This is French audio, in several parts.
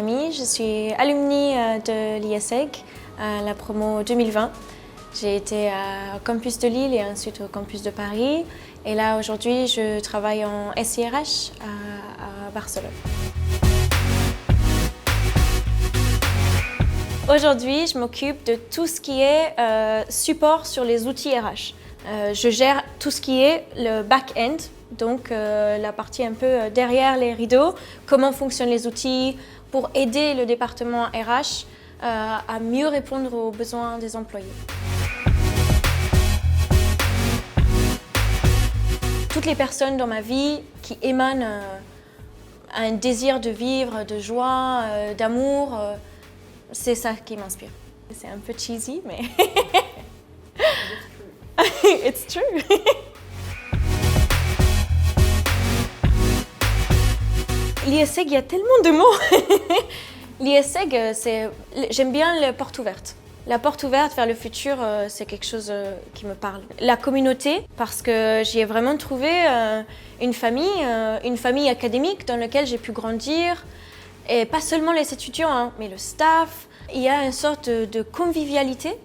Camille, je suis alumni de l'ISEG, la promo 2020. J'ai été au campus de Lille et ensuite au campus de Paris. Et là, aujourd'hui, je travaille en SIRH à Barcelone. Aujourd'hui, je m'occupe de tout ce qui est support sur les outils RH. Je gère tout ce qui est le back-end, donc la partie un peu derrière les rideaux, comment fonctionnent les outils pour aider le département RH à mieux répondre aux besoins des employés. Toutes les personnes dans ma vie qui émanent un désir de vivre, de joie, d'amour, c'est ça qui m'inspire. C'est un peu cheesy, mais it's true. L'ISEG, il y a tellement de mots. L'ISEG, j'aime bien la porte ouverte. La porte ouverte vers le futur, c'est quelque chose qui me parle. La communauté, parce que j'y ai vraiment trouvé une famille académique dans laquelle j'ai pu grandir. Et pas seulement les étudiants, hein, mais le staff. Il y a une sorte de convivialité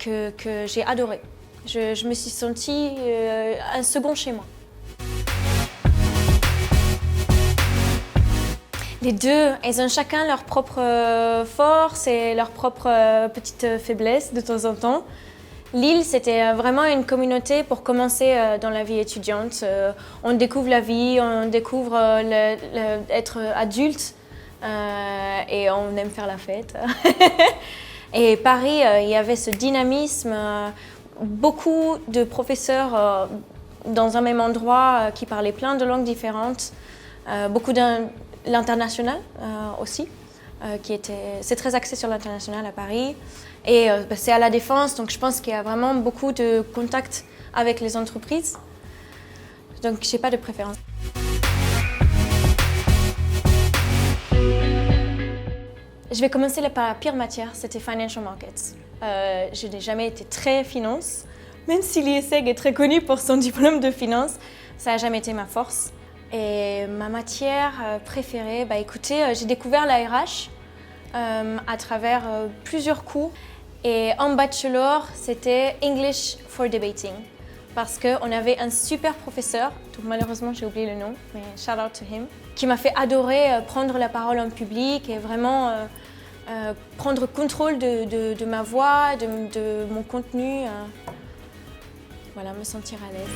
que j'ai adorée. Je me suis sentie un second chez moi. Les deux, ils ont chacun leur propre force et leur propre petite faiblesse de temps en temps. Lille, c'était vraiment une communauté pour commencer dans la vie étudiante. On découvre la vie, on découvre être adulte et on aime faire la fête. Et Paris, il y avait ce dynamisme, beaucoup de professeurs dans un même endroit qui parlaient plein de langues différentes, beaucoup l'international aussi, c'est très axé sur l'international à Paris. Et c'est à la Défense, donc je pense qu'il y a vraiment beaucoup de contacts avec les entreprises. Donc je n'ai pas de préférence. Je vais commencer par la pire matière, c'était Financial Markets. Je n'ai jamais été très finance, même si l'ISEG est très connu pour son diplôme de finance, ça n'a jamais été ma force. Et ma matière préférée, écoutez, j'ai découvert la RH à travers plusieurs cours. Et en bachelor, c'était English for Debating. Parce qu'on avait un super professeur, donc malheureusement j'ai oublié le nom, mais shout out to him, qui m'a fait adorer prendre la parole en public et vraiment prendre contrôle de ma voix, de mon contenu. Voilà, me sentir à l'aise.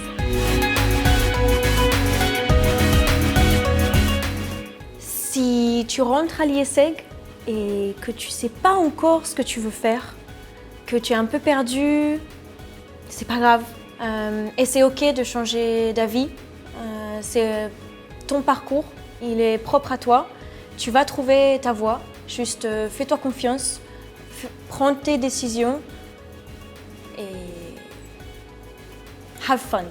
Si tu rentres à l'ISEG et que tu ne sais pas encore ce que tu veux faire, que tu es un peu perdu, c'est pas grave. Et c'est ok de changer d'avis. C'est ton parcours, il est propre à toi. Tu vas trouver ta voie. Juste fais-toi confiance, prends tes décisions et have fun.